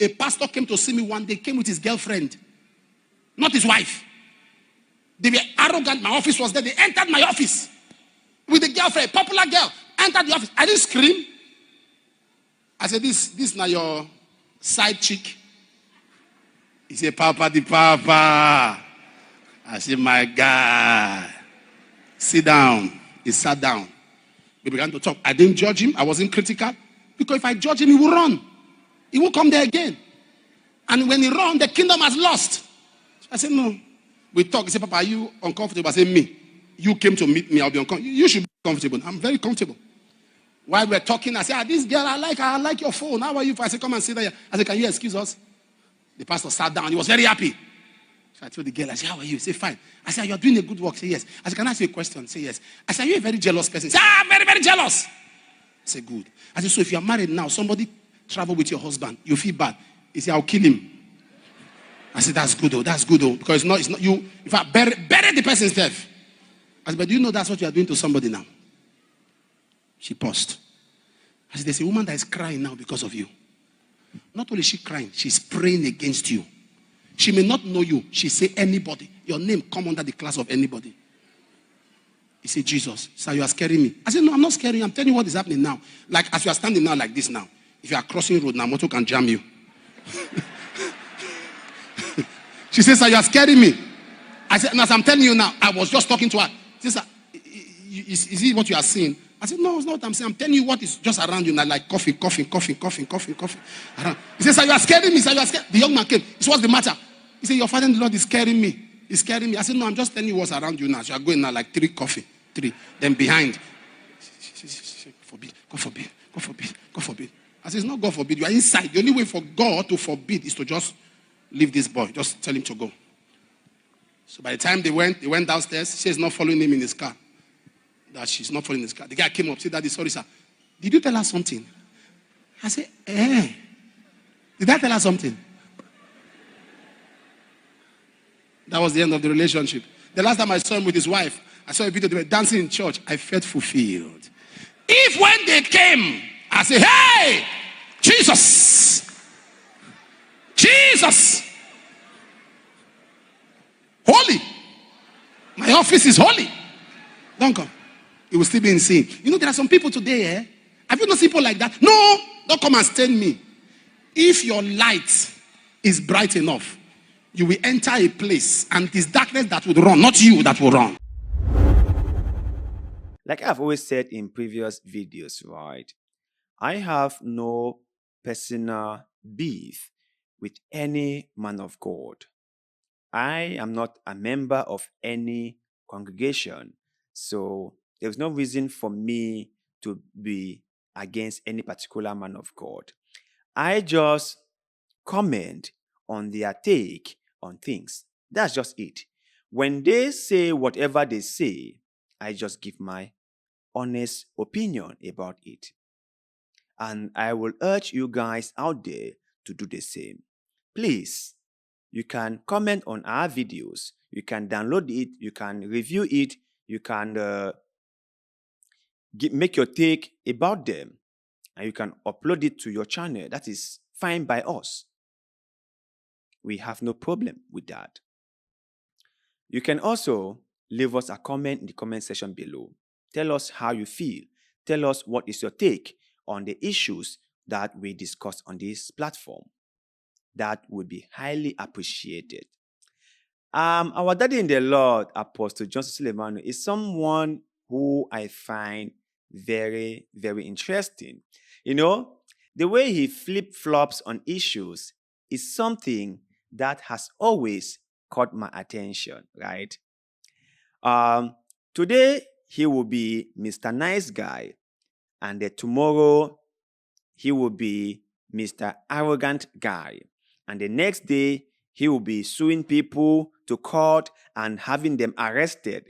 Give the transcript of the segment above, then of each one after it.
A pastor came to see me one day, came with his girlfriend, not his wife. They were arrogant. My office was there. They entered my office with the girlfriend, popular girl, entered the office. I didn't scream. I said, this now your side chick. He said, Papa the Papa. I said, my God. Sit down. He sat down. We began to talk. I didn't judge him. I wasn't critical. Because if I judge him, he will run. He won't come there again. And when he runs, the kingdom has lost. So I said, no. We talk. He said, Papa, are you uncomfortable? I said, me. You came to meet me. I'll be uncomfortable. You should be comfortable. I'm very comfortable. While we're talking, I said, this girl, I like your phone. How are you? I said, come and sit there. I said, can you excuse us? The pastor sat down. He was very happy. So I told the girl, I said, how are you? He said, fine. I said, you're doing a good work. Say yes. I said, can I ask you a question? Say yes. I said, are you a very jealous person? Say, I'm very, very jealous. I said, good. I said, so if you're married now, somebody travel with your husband, you feel bad. He said, I'll kill him. I said, that's good though. That's good though. Because it's not you. In fact, bury the person's death. I said, but do you know that's what you are doing to somebody now? She paused. I said, there's a woman that is crying now because of you. Not only is she crying, she's praying against you. She may not know you. She say anybody. Your name come under the class of anybody. He said, Jesus, sir, you are scaring me. I said, no, I'm not scaring you. I'm telling you what is happening now. Like as you are standing now like this now. If you are crossing road now, motor can jam you. She says, sir, you are scaring me. I said, as I'm telling you now, I was just talking to her. She said, is it what you are seeing? I said, no, it's not what I'm saying. I'm telling you what is just around you now, like coughing. Around. He said, sir, you are scaring me. Sir, you are scared. The young man came. He said, what's the matter? He said, your father in the Lord is scaring me. He's scaring me. I said, no, I'm just telling you what's around you now. So you are going now like 3 coffee. 3. Then behind. God forbid. I said, it's not God forbid. You are inside. The only way for God to forbid is to just leave this boy. Just tell him to go. So by the time they went downstairs. She's not following him in his car. That she's not following his car. The guy came up, said, Daddy, sorry, sir. Did you tell her something? I said, Did I tell her something? That was the end of the relationship. The last time I saw him with his wife, I saw a video they were dancing in church. I felt fulfilled. If when they came, I said, hey, Jesus. Holy. My office is holy. Don't come. It will still be in sin. You know, there are some people today, have you not seen people like that? No, don't come and stain me. If your light is bright enough, you will enter a place and it is darkness that will run, not you that will run. Like I've always said in previous videos, right? I have no personal beef with any man of God. I am not a member of any congregation. So there's no reason for me to be against any particular man of God. I just comment on their take on things. That's just it. When they say whatever they say, I just give my honest opinion about it. And I will urge you guys out there to do the same. Please, you can comment on our videos. You can download it. You can review it. You can make your take about them. And you can upload it to your channel. That is fine by us. We have no problem with that. You can also leave us a comment in the comment section below. Tell us how you feel. Tell us what is your take on the issues that we discuss on this platform. That would be highly appreciated. Our daddy in the Lord, Apostle Johnson Suleman, is someone who I find very, very interesting. You know, the way he flip-flops on issues is something that has always caught my attention, right? Today, he will be Mr. Nice Guy, and tomorrow, he will be Mr. Arrogant Guy. And the next day, he will be suing people to court and having them arrested.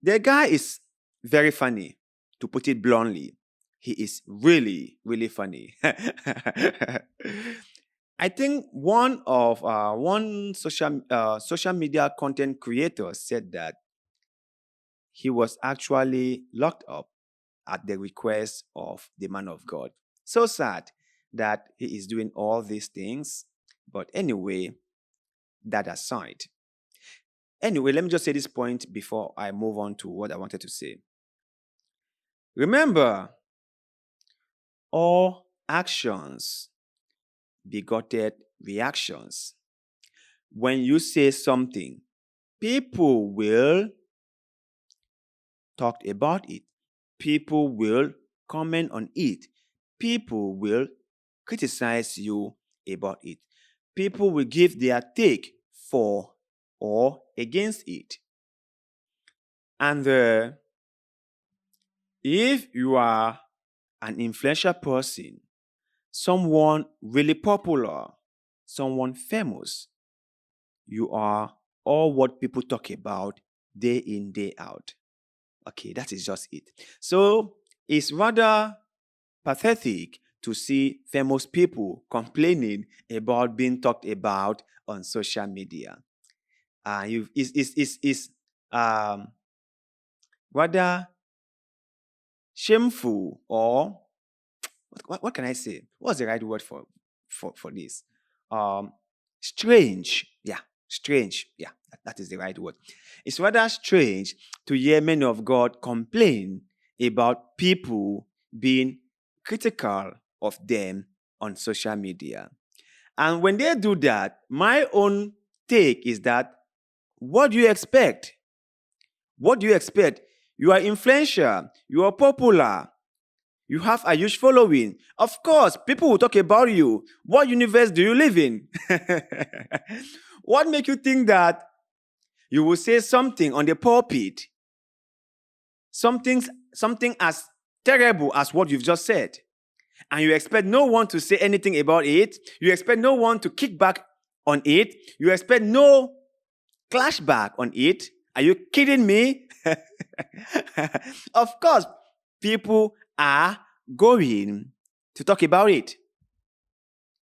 The guy is very funny, to put it bluntly. He is really, really funny. I think one social media content creator said that he was actually locked up at the request of the man of God. So sad that he is doing all these things. But anyway, that aside. Anyway, let me just say this point before I move on to what I wanted to say. Remember, all actions begotten reactions. When you say something, people will talk about it. People will comment on it. People will criticize you about it. People will give their take for or against it. And if you are an influential person, someone really popular, someone famous, you are all what people talk about day in, day out. Okay, that is just it. So it's rather pathetic to see famous people complaining about being talked about on social media. It's rather shameful, or what can I say? What's the right word for this? Strange. Yeah, strange. Yeah, that is the right word. It's rather strange to hear men of God complain about people being critical of them on social media. And when they do that, my own take is that, what do you expect? What do you expect? You are influential, you are popular, you have a huge following. Of course, people will talk about you. What universe do you live in? What makes you think that you will say something on the pulpit, something as terrible as what you've just said, and you expect no one to say anything about it? You expect no one to kick back on it? You expect no clashback on it? Are you kidding me? Of course, people are going to talk about it.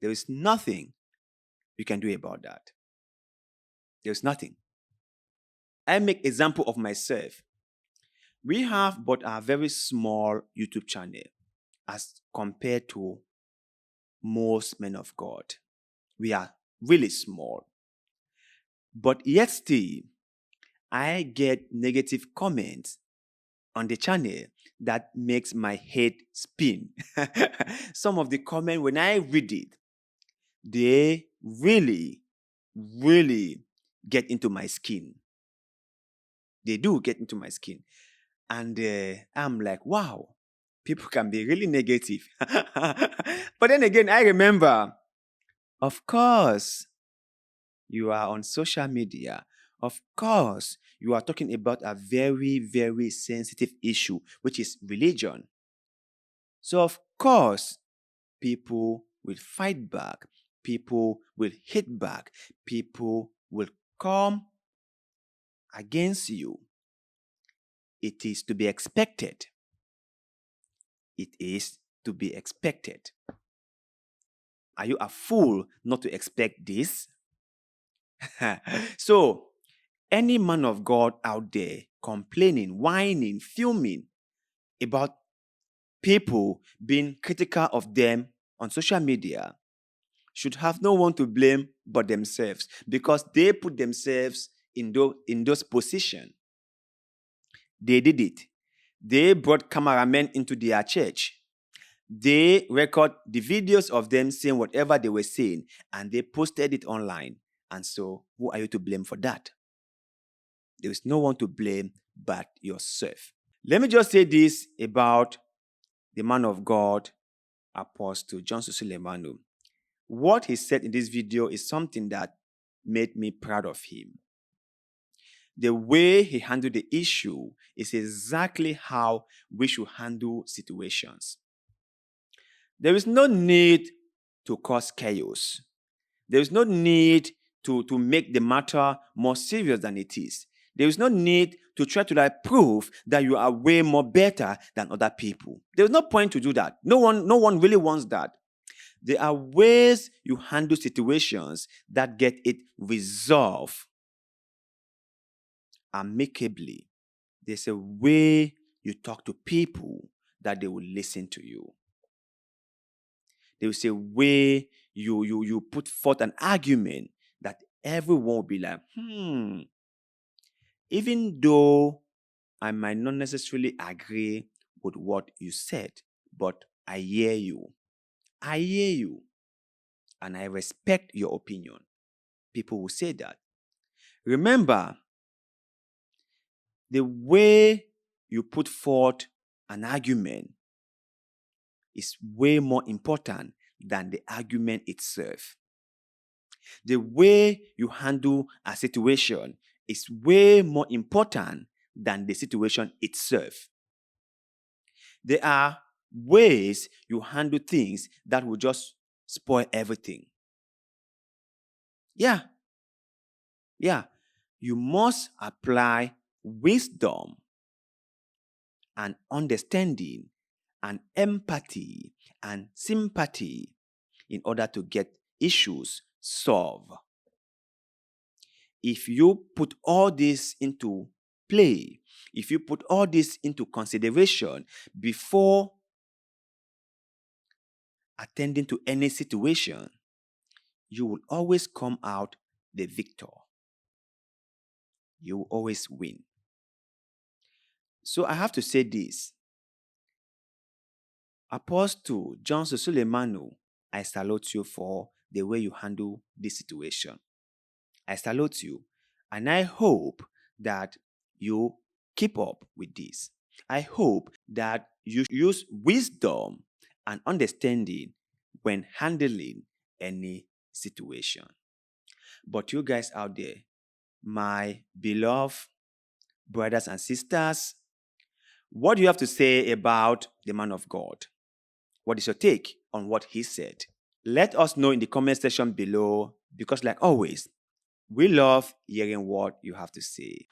There is nothing you can do about that. There's nothing. I make example of myself. We have but a very small YouTube channel as compared to most men of God. We are really small. But yet still, I get negative comments on the channel that makes my head spin. Some of the comments, when I read it, they really, really get into my skin. They do get into my skin. And I'm like, wow, people can be really negative. But then again, I remember, of course, you are on social media. Of course, you are talking about a very, very sensitive issue, which is religion. So, of course, people will fight back. People will hit back. People will come against you. It is to be expected. It is to be expected. Are you a fool not to expect this? So, any man of God out there complaining, whining, fuming about people being critical of them on social media should have no one to blame but themselves, because they put themselves in those positions. They did it. They brought cameramen into their church. They record the videos of them saying whatever they were saying, and they posted it online. And so, who are you to blame for that? There is no one to blame but yourself. Let me just say this about the man of God, Apostle Johnson Suleman. What he said in this video is something that made me proud of him. The way he handled the issue is exactly how we should handle situations. There is no need to cause chaos. There is no need to make the matter more serious than it is. There is no need to try to prove that you are way more better than other people. There is no point to do that. No one really wants that. There are ways you handle situations that get it resolved amicably. There's a way you talk to people that they will listen to you. There is a way you put forth an argument that everyone will be like, even though I might not necessarily agree with what you said, but I hear you. I hear you. And I respect your opinion. People will say that. Remember, the way you put forth an argument is way more important than the argument itself. The way you handle a situation is way more important than the situation itself. There are ways you handle things that will just spoil everything. Yeah. You must apply wisdom and understanding and empathy and sympathy in order to get issues solved. If you put all this into play, if you put all this into consideration before attending to any situation, you will always come out the victor. You will always win. So I have to say this. Apostle Johnson Suleman, I salute you for the way you handle this situation. I salute you, and I hope that you keep up with this. I hope that you use wisdom and understanding when handling any situation. But you guys out there, my beloved brothers and sisters, what do you have to say about the man of God? What is your take on what he said? Let us know in the comment section below, because like always, we love hearing what you have to say.